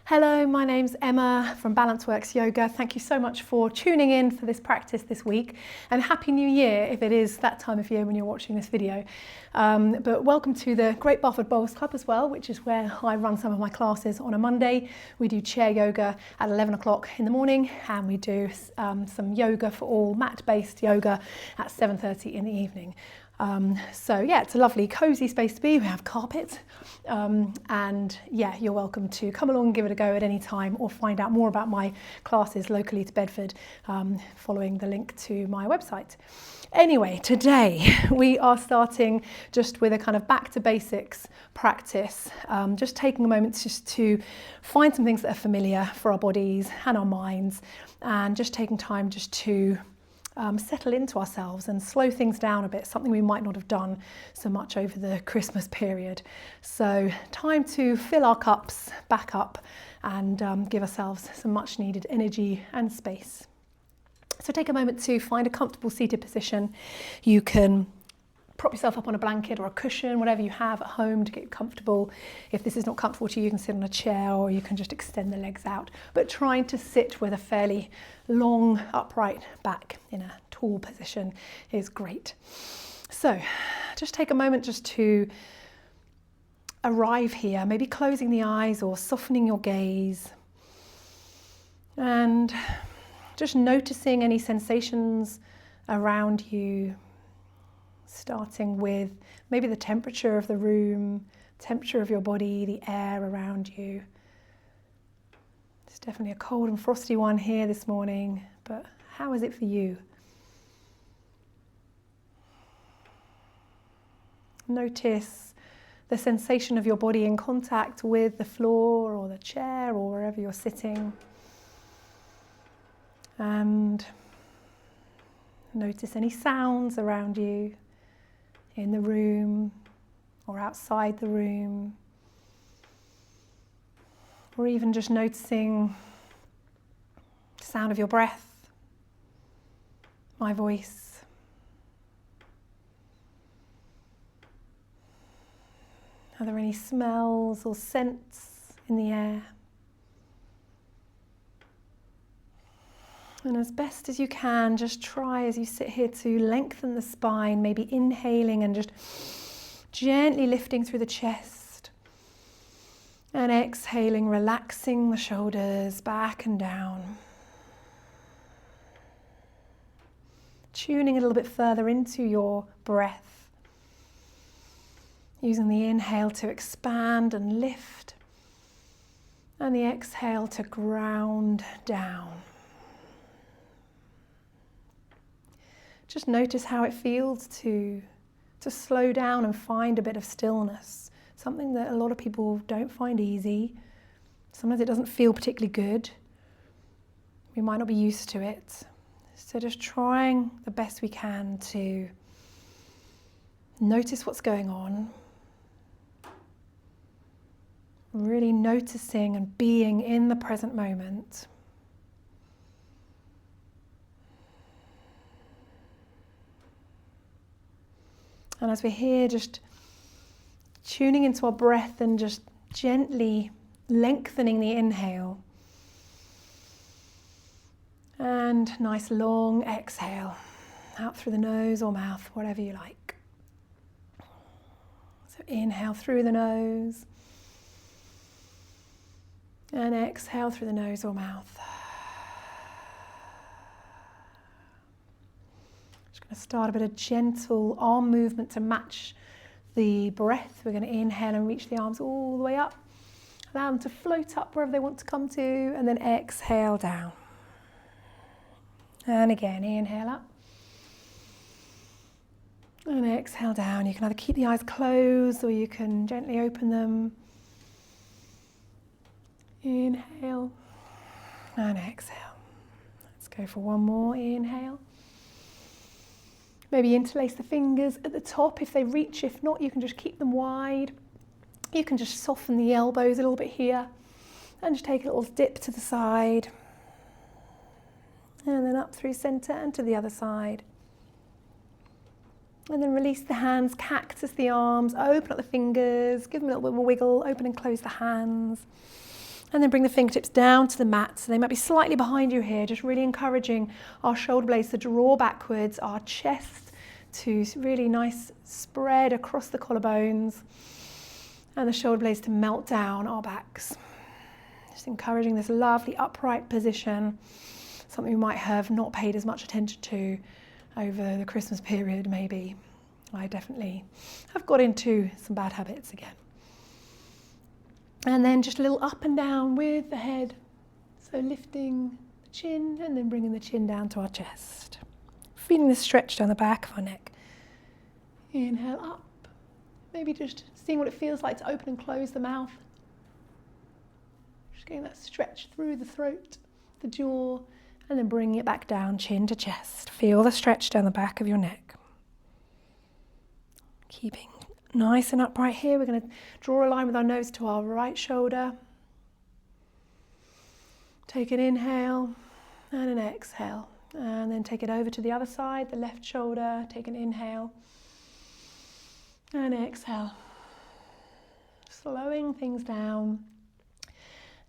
Hello, my name's Emma from Balanceworks Yoga. Thank you so much for tuning in for this practice this week, and Happy New Year if it is that time of year when you're watching this video. But welcome to the Great Barford Bowls Club as well, which is where I run some of my classes on a Monday. We do chair yoga at 11 o'clock in the morning, and we do some yoga for all, mat-based yoga at 7:30 in the evening. So yeah, it's a lovely cozy space to be. We have carpet, and yeah, you're welcome to come along and give it a go at any time, or find out more about my classes locally to Bedford following the link to my website. Anyway, today we are starting just with a kind of back to basics practice, just taking a moment just to find some things that are familiar for our bodies and our minds, and just taking time just to settle into ourselves and slow things down a bit, something we might not have done so much over the Christmas period. So time to fill our cups back up and give ourselves some much needed energy and space. So take a moment to find a comfortable seated position. You can prop yourself up on a blanket or a cushion, whatever you have at home to get comfortable. If this is not comfortable to you, you can sit on a chair, or you can just extend the legs out. But trying to sit with a fairly long, upright back in a tall position is great. So just take a moment just to arrive here, maybe closing the eyes or softening your gaze, and just noticing any sensations around you, starting with maybe the temperature of the room, temperature of your body, the air around you. It's definitely a cold and frosty one here this morning, but how is it for you? Notice the sensation of your body in contact with the floor or the chair or wherever you're sitting. And notice any sounds around you, in the room or outside the room, or even just noticing the sound of your breath, my voice. Are there any smells or scents in the air? And as best as you can, just try as you sit here to lengthen the spine, maybe inhaling and just gently lifting through the chest, and exhaling, relaxing the shoulders back and down. Tuning a little bit further into your breath, using the inhale to expand and lift, and the exhale to ground down. Just notice how it feels to slow down and find a bit of stillness, something that a lot of people don't find easy. Sometimes it doesn't feel particularly good. We might not be used to it. So just trying the best we can to notice what's going on, really noticing and being in the present moment. And as we're here, just tuning into our breath and just gently lengthening the inhale. And nice long exhale, out through the nose or mouth, whatever you like. So inhale through the nose, and exhale through the nose or mouth. Going to start a bit of gentle arm movement to match the breath. We're going to inhale and reach the arms all the way up. Allow them to float up wherever they want to come to, and then exhale down. And again, inhale up. And exhale down. You can either keep the eyes closed or you can gently open them. Inhale and exhale. Let's go for one more. Inhale. Maybe interlace the fingers at the top if they reach. If not, you can just keep them wide. You can just soften the elbows a little bit here and just take a little dip to the side. And then up through center and to the other side. And then release the hands, cactus the arms, open up the fingers, give them a little bit more wiggle, open and close the hands. And then bring the fingertips down to the mat. So they might be slightly behind you here, just really encouraging our shoulder blades to draw backwards, our chest to really nice spread across the collarbones, and the shoulder blades to melt down our backs. Just encouraging this lovely upright position, something we might have not paid as much attention to over the Christmas period maybe. I definitely have got into some bad habits again. And then just a little up and down with the head. So lifting the chin and then bringing the chin down to our chest. Feeling the stretch down the back of our neck. Inhale up. Maybe just seeing what it feels like to open and close the mouth. Just getting that stretch through the throat, the jaw, and then bringing it back down, chin to chest. Feel the stretch down the back of your neck. Keeping nice and upright here. We're going to draw a line with our nose to our right shoulder. Take an inhale and an exhale. And then take it over to the other side, the left shoulder. Take an inhale and exhale. Slowing things down.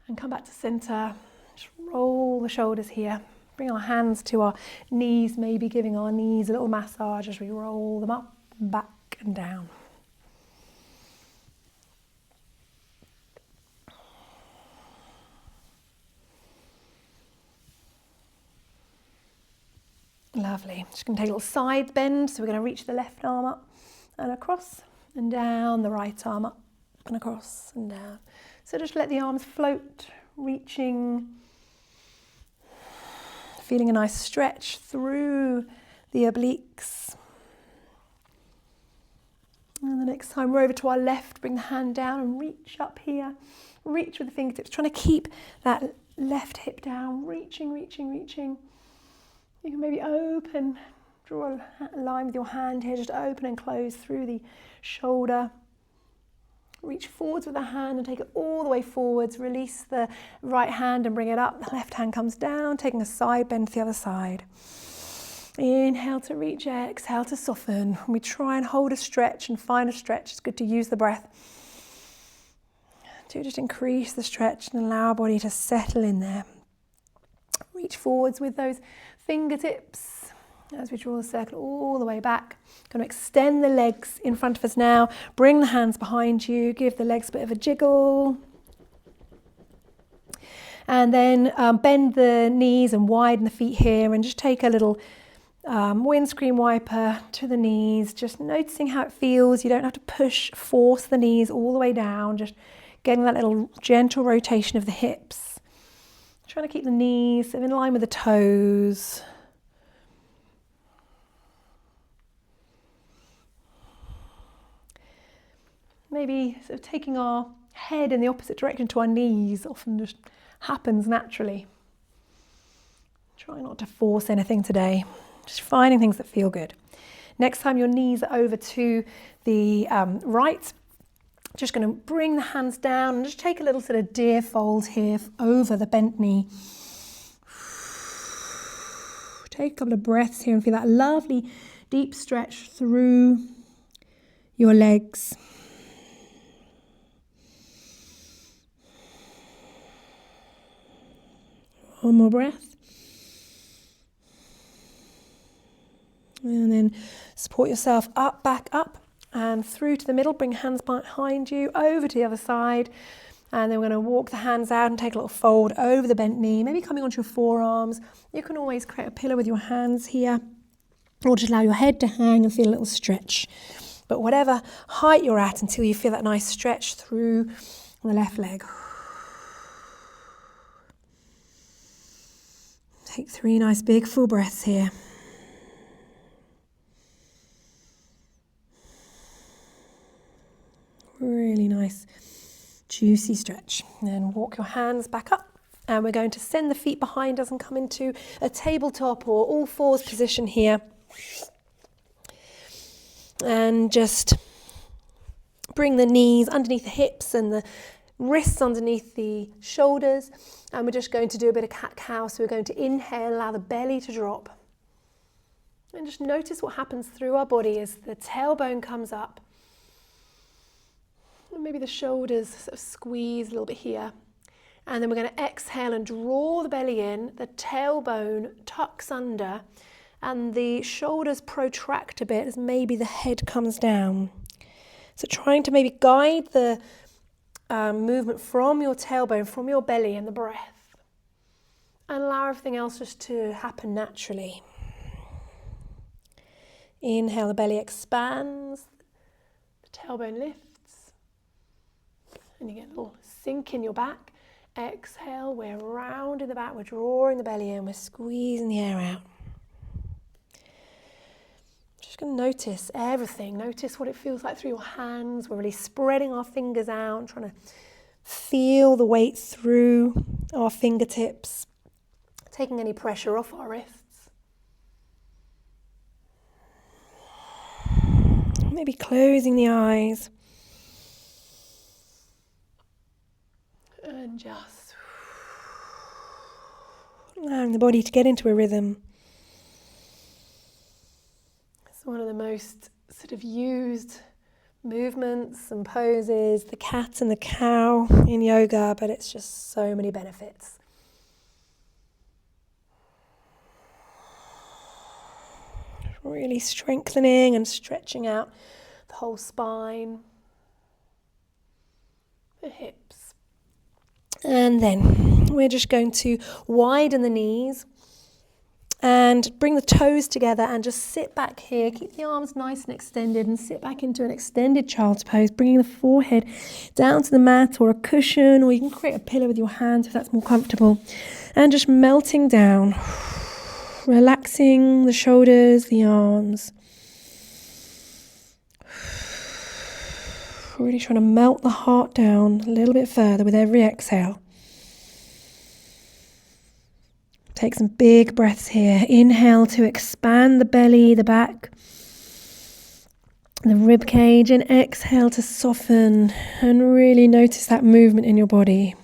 And come back to center. Just roll the shoulders here. Bring our hands to our knees, maybe giving our knees a little massage as we roll them up and back and down. Lovely. Just going to take a little side bend. So we're going to reach the left arm up and across and down, the right arm up and across and down. So just let the arms float, reaching, feeling a nice stretch through the obliques. And the next time we're over to our left, bring the hand down and reach up here. Reach with the fingertips, trying to keep that left hip down, reaching, reaching, reaching. You can maybe open, draw a line with your hand here, just open and close through the shoulder. Reach forwards with the hand and take it all the way forwards. Release the right hand and bring it up. The left hand comes down, taking a side bend to the other side. Inhale to reach, exhale to soften. When we try and hold a stretch and find a stretch, it's good to use the breath to just increase the stretch and allow our body to settle in there. Reach forwards with those fingertips as we draw the circle all the way back. Going to extend the legs in front of us now. Bring the hands behind you. Give the legs a bit of a jiggle. And then bend the knees and widen the feet here and just take a little windscreen wiper to the knees. Just noticing how it feels. You don't have to force the knees all the way down. Just getting that little gentle rotation of the hips. Trying to keep the knees in line with the toes. Maybe sort of taking our head in the opposite direction to our knees often just happens naturally. Try not to force anything today. Just finding things that feel good. Next time your knees are over to the right, just going to bring the hands down and just take a little sort of deer fold here over the bent knee. Take a couple of breaths here and feel that lovely deep stretch through your legs. One more breath. And then support yourself up, back up and through to the middle. Bring hands behind you, over to the other side. And then we're going to walk the hands out and take a little fold over the bent knee, maybe coming onto your forearms. You can always create a pillow with your hands here, or just allow your head to hang and feel a little stretch. But whatever height you're at until you feel that nice stretch through the left leg. Take 3 nice big full breaths here. Really nice juicy stretch. And then walk your hands back up and we're going to send the feet behind us and come into a tabletop or all fours position here. And just bring the knees underneath the hips and the wrists underneath the shoulders. And we're just going to do a bit of cat-cow. So we're going to inhale, allow the belly to drop. And just notice what happens through our body as the tailbone comes up. And maybe the shoulders sort of squeeze a little bit here. And then we're going to exhale and draw the belly in, the tailbone tucks under, and the shoulders protract a bit as maybe the head comes down. So trying to maybe guide the movement from your tailbone, from your belly and the breath. And allow everything else just to happen naturally. Inhale, the belly expands, the tailbone lifts, and you get a little sink in your back. Exhale, we're rounding the back, we're drawing the belly in, we're squeezing the air out. Just going to notice everything. Notice what it feels like through your hands. We're really spreading our fingers out, trying to feel the weight through our fingertips, taking any pressure off our wrists. Maybe closing the eyes. And just allowing the body to get into a rhythm. It's one of the most sort of used movements and poses, the cat and the cow in yoga, but it's just so many benefits. Really strengthening and stretching out the whole spine, the hips. And then we're just going to widen the knees and bring the toes together and just sit back here. Keep the arms nice and extended and sit back into an extended child's pose, bringing the forehead down to the mat or a cushion, or you can create a pillow with your hands if that's more comfortable. And just melting down, relaxing the shoulders, the arms. Really trying to melt the heart down a little bit further with every exhale. Take some big breaths here. Inhale to expand the belly, the back, the rib cage, and exhale to soften and really notice that movement in your body.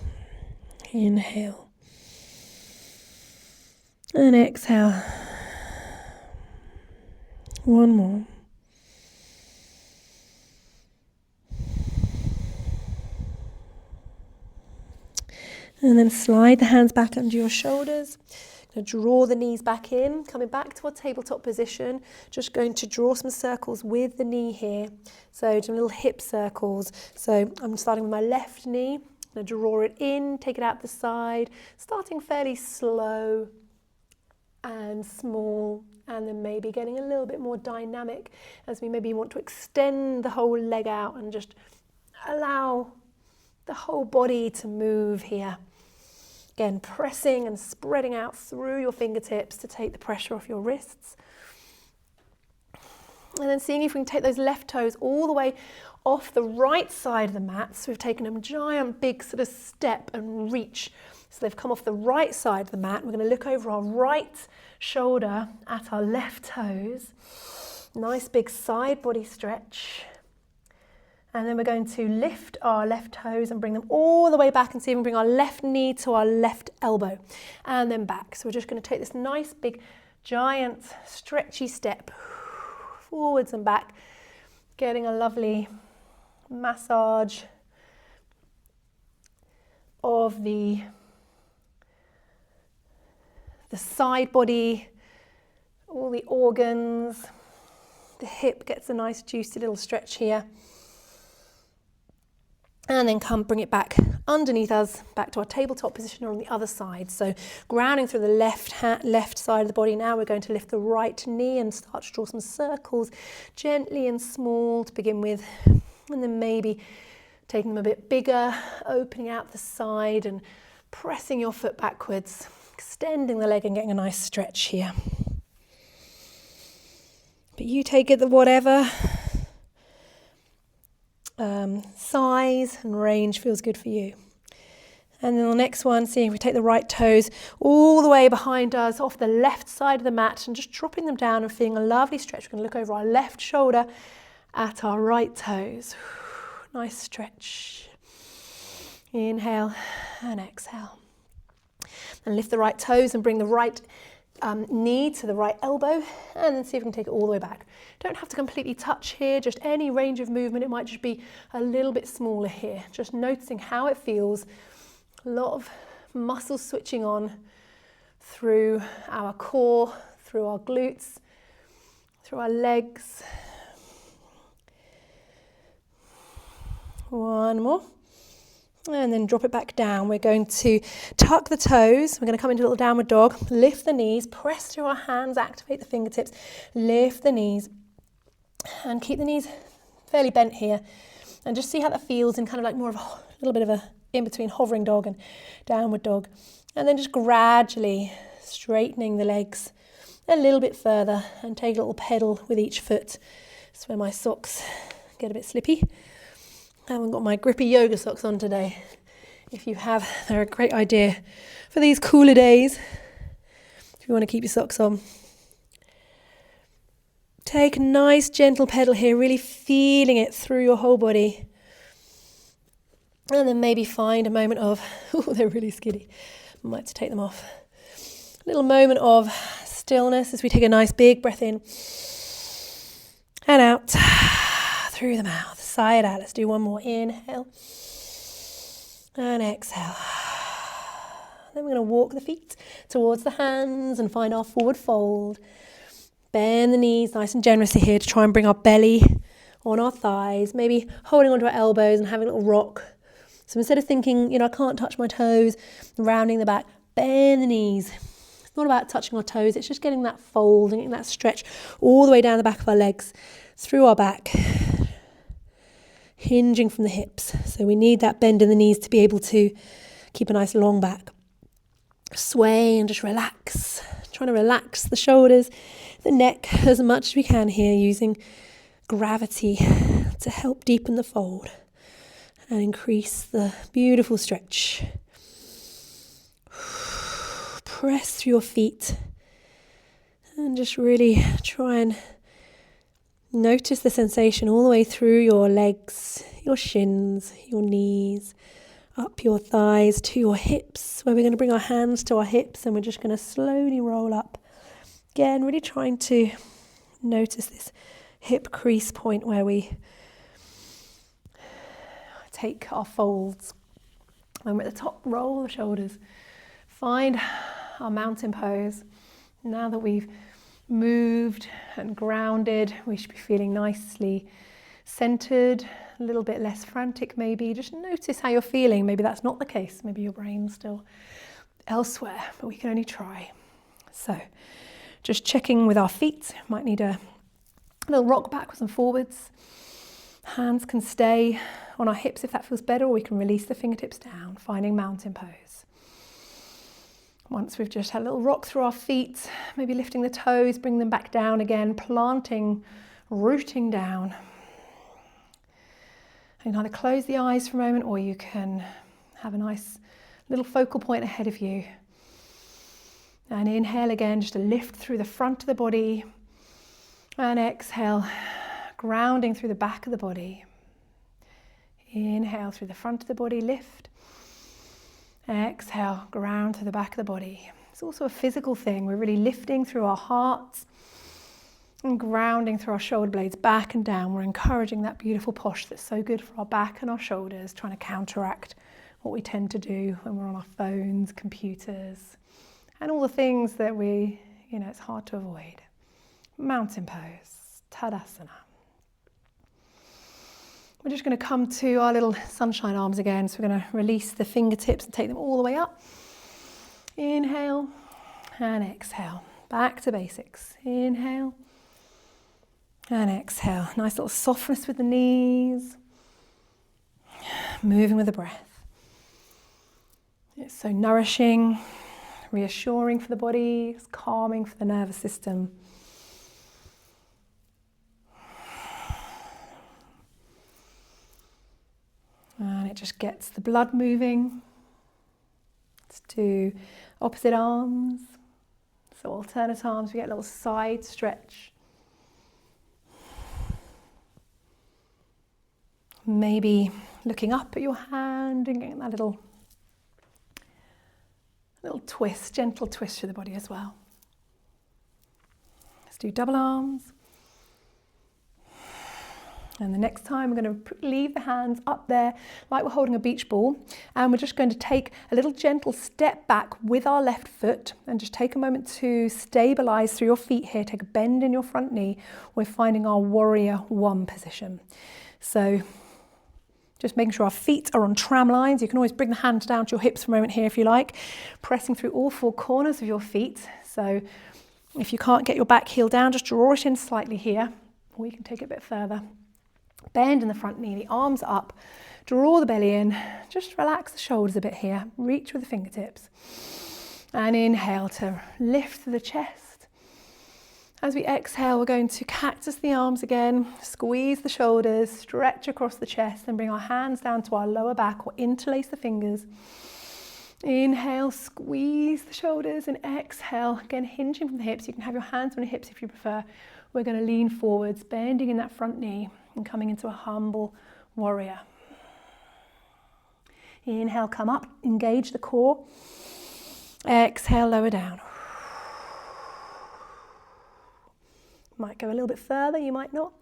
Inhale. And exhale. One more. And then slide the hands back under your shoulders. Going to draw the knees back in, coming back to our tabletop position. Just going to draw some circles with the knee here. So do little hip circles. So I'm starting with my left knee. I'm going to draw it in, take it out the side, starting fairly slow and small, and then maybe getting a little bit more dynamic as we maybe want to extend the whole leg out and just allow the whole body to move here. Again, pressing and spreading out through your fingertips to take the pressure off your wrists. And then seeing if we can take those left toes all the way off the right side of the mat. So we've taken a giant big sort of step and reach. So they've come off the right side of the mat. We're going to look over our right shoulder at our left toes. Nice big side body stretch. And then we're going to lift our left toes and bring them all the way back and see if we can bring our left knee to our left elbow and then back. So we're just going to take this nice big giant stretchy step forwards and back, getting a lovely massage of the side body, all the organs. The hip gets a nice juicy little stretch here. And then bring it back underneath us, back to our tabletop position or on the other side. So grounding through the left side of the body. Now we're going to lift the right knee and start to draw some circles gently and small to begin with. And then maybe taking them a bit bigger, opening out the side and pressing your foot backwards, extending the leg and getting a nice stretch here. But you take it whatever size and range feels good for you. And then the next one, seeing if we take the right toes all the way behind us off the left side of the mat and just dropping them down and feeling a lovely stretch. We're going to look over our left shoulder at our right toes. Nice stretch. Inhale and exhale. And lift the right toes and bring the right knee to the right elbow, and then see if we can take it all the way back. Don't have to completely touch here, just any range of movement. It might just be a little bit smaller here. Just noticing how it feels A lot of muscles switching on through our core, through our glutes, through our legs. One more. And then drop it back down. We're going to tuck the toes. We're going to come into a little downward dog. Lift the knees, press through our hands, activate the fingertips, lift the knees, and keep the knees fairly bent here. And just see how that feels in kind of like more of a little bit of a in-between hovering dog and downward dog. And then just gradually straightening the legs a little bit further and take a little pedal with each foot. That's where my socks get a bit slippy. I haven't got my grippy yoga socks on today. If you have, they're a great idea for these cooler days. If you want to keep your socks on. Take a nice gentle pedal here, really feeling it through your whole body. And then maybe find a moment of, oh, they're really skiddy. I might have to take them off. A little moment of stillness as we take a nice big breath in and out through the mouth. Sigh it out. Let's do one more. Inhale and exhale. Then we're going to walk the feet towards the hands and find our forward fold. Bend the knees nice and generously here to try and bring our belly on our thighs, maybe holding onto our elbows and having a little rock. So instead of thinking, I can't touch my toes, rounding the back, bend the knees. It's not about touching our toes, it's just getting that fold and getting that stretch all the way down the back of our legs, through our back, hinging from the hips. So we need that bend in the knees to be able to keep a nice long back. Sway and just relax. Trying to relax the shoulders, the neck as much as we can here, using gravity to help deepen the fold and increase the beautiful stretch. Press through your feet and just really try and notice the sensation all the way through your legs, your shins, your knees, up your thighs to your hips, where we're going to bring our hands to our hips and we're just going to slowly roll up. Again, really trying to notice this hip crease point where we take our folds. When we're at the top, roll the shoulders. Find our mountain pose. Now that we've moved and grounded, we should be feeling nicely centered, a little bit less frantic maybe. Just notice how you're feeling. Maybe that's not the case. Maybe your brain's still elsewhere, but we can only try. So just checking with our feet. Might need a little rock backwards and forwards. Hands can stay on our hips if that feels better, or we can release the fingertips down, finding mountain pose. Once we've just had a little rock through our feet, maybe lifting the toes, bring them back down again, planting, rooting down. You can either close the eyes for a moment, or you can have a nice little focal point ahead of you. And inhale again, just to lift through the front of the body. And exhale, grounding through the back of the body. Inhale through the front of the body, lift. Exhale, ground through the back of the body. It's also a physical thing. We're really lifting through our hearts and grounding through our shoulder blades back and down. We're encouraging that beautiful posture that's so good for our back and our shoulders, trying to counteract what we tend to do when we're on our phones, computers, and all the things that it's hard to avoid. Mountain pose, Tadasana. We're just going to come to our little sunshine arms again. So we're going to release the fingertips and take them all the way up. Inhale and exhale. Back to basics. Inhale and exhale. Nice little softness with the knees. Moving with the breath. It's so nourishing, reassuring for the body, it's calming for the nervous system. And it just gets the blood moving. Let's do opposite arms. So alternate arms, we get a little side stretch. Maybe looking up at your hand and getting that little twist, gentle twist through the body as well. Let's do double arms. And the next time we're going to leave the hands up there like we're holding a beach ball, and we're just going to take a little gentle step back with our left foot and just take a moment to stabilize through your feet here. Take a bend in your front knee. We're finding our warrior one position. So just making sure our feet are on tram lines. You can always bring the hands down to your hips for a moment here if you like, pressing through all four corners of your feet. So if you can't get your back heel down, just draw it in slightly here, or you can take it a bit further. Bend in the front knee, the arms up, draw the belly in, just relax the shoulders a bit here, reach with the fingertips. And inhale to lift the chest. As we exhale, we're going to cactus the arms again, squeeze the shoulders, stretch across the chest, and bring our hands down to our lower back or interlace the fingers. Inhale, squeeze the shoulders, and exhale, again hinging from the hips. You can have your hands on your hips if you prefer. We're going to lean forwards, bending in that front knee and coming into a humble warrior. Inhale, come up, engage the core. Exhale, lower down. Might go a little bit further, you might not.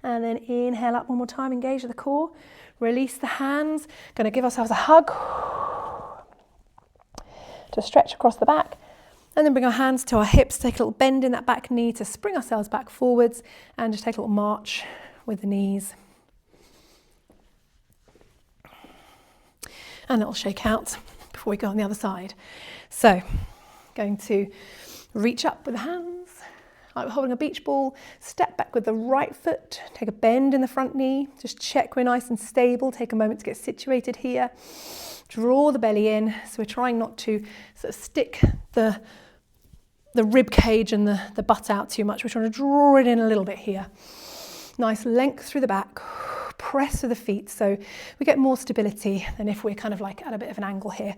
And then inhale up one more time, engage the core. Release the hands. Going to give ourselves a hug to stretch across the back. And then bring our hands to our hips, take a little bend in that back knee to spring ourselves back forwards, and just take a little march with the knees. And a little shake out before we go on the other side. So, going to reach up with the hands, like we're holding a beach ball, step back with the right foot, take a bend in the front knee, just check we're nice and stable, take a moment to get situated here. Draw the belly in, so we're trying not to sort of stick the rib cage and the butt out too much. We're trying to draw it in a little bit here. Nice length through the back, press through the feet so we get more stability than if we're kind of like at a bit of an angle here.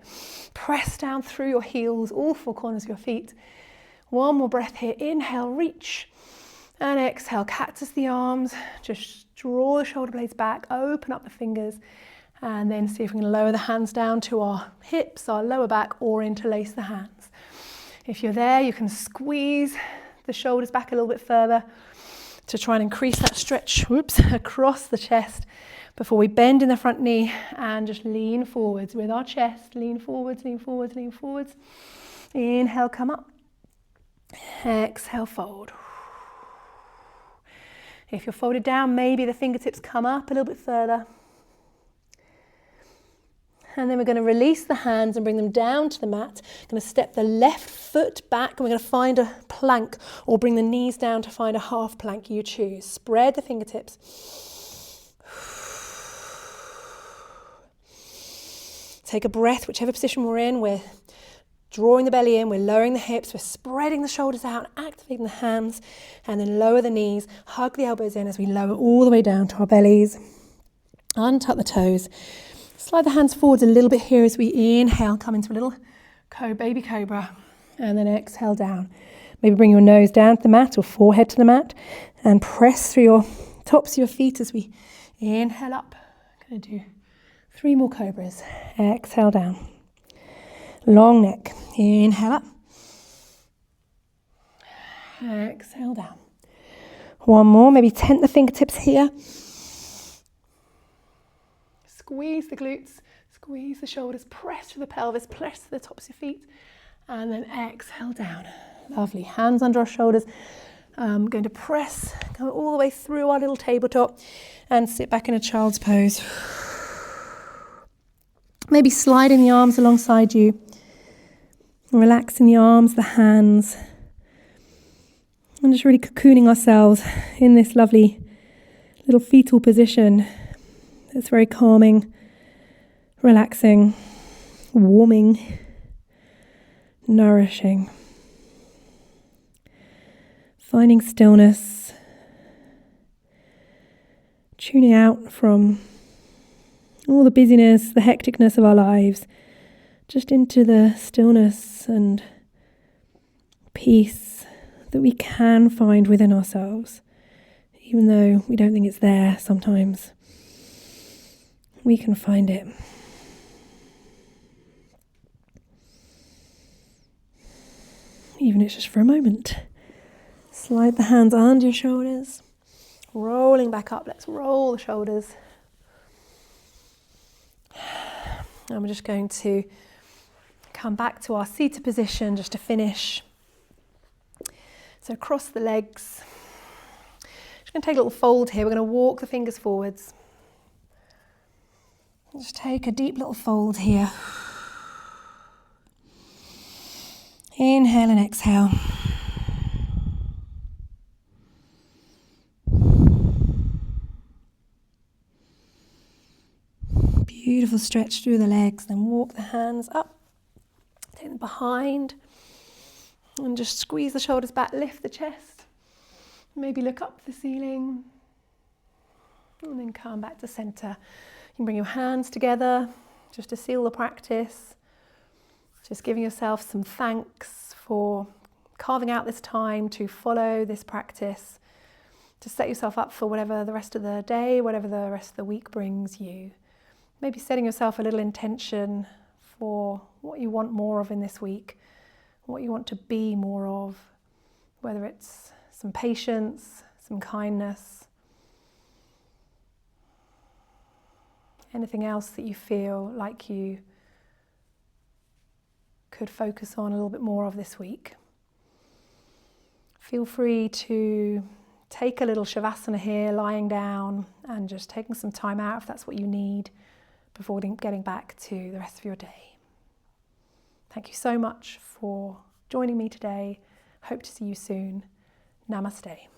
Press down through your heels, all four corners of your feet. One more breath here. Inhale, reach, and exhale, cactus the arms. Just draw the shoulder blades back, open up the fingers, and then see if we can lower the hands down to our hips, our lower back, or interlace the hands. If you're there, you can squeeze the shoulders back a little bit further to try and increase that stretch, across the chest before we bend in the front knee and just lean forwards with our chest. Lean forwards, lean forwards, lean forwards. Inhale, come up. Exhale, fold. If you're folded down, maybe the fingertips come up a little bit further. And then we're going to release the hands and bring them down to the mat. Going to step the left foot back, and we're going to find a plank or bring the knees down to find a half plank, you choose. Spread the fingertips. Take a breath, whichever position we're in. We're drawing the belly in, we're lowering the hips, we're spreading the shoulders out, activating the hands, and then lower the knees, hug the elbows in as we lower all the way down to our bellies. Untuck the toes. Slide the hands forwards a little bit here as we inhale, come into a little baby cobra, and then exhale down. Maybe bring your nose down to the mat or forehead to the mat, and press through your tops of your feet as we inhale up. Going to do 3 more cobras. Exhale down. Long neck. Inhale up. Exhale down. One more. Maybe tent the fingertips here. Squeeze the glutes, squeeze the shoulders, press through the pelvis, press to the tops of your feet, and then exhale down. Lovely. Hands under our shoulders. Going to press, go all the way through our little tabletop and sit back in a child's pose. Maybe sliding the arms alongside you. Relaxing the arms, the hands. And just really cocooning ourselves in this lovely little fetal position. It's very calming, relaxing, warming, nourishing. Finding stillness, tuning out from all the busyness, the hecticness of our lives, just into the stillness and peace that we can find within ourselves, even though we don't think it's there sometimes. We can find it. Even if it's just for a moment. Slide the hands under your shoulders. rolling back up. Let's roll the shoulders. And we're just going to come back to our seated position just to finish. So cross the legs. Just going to take a little fold here. We're going to walk the fingers forwards. Just take a deep little fold here. Inhale and exhale. Beautiful stretch through the legs. Then walk the hands up. Take them behind. And just squeeze the shoulders back. Lift the chest. Maybe look up to the ceiling. And then come back to center. You can bring your hands together just to seal the practice. Just giving yourself some thanks for carving out this time to follow this practice, to set yourself up for whatever the rest of the day, whatever the rest of the week brings you. Maybe setting yourself a little intention for what you want more of in this week, what you want to be more of, whether it's some patience, some kindness, anything else that you feel like you could focus on a little bit more of this week. Feel free to take a little shavasana here, lying down and just taking some time out if that's what you need before getting back to the rest of your day. Thank you so much for joining me today. Hope to see you soon. Namaste.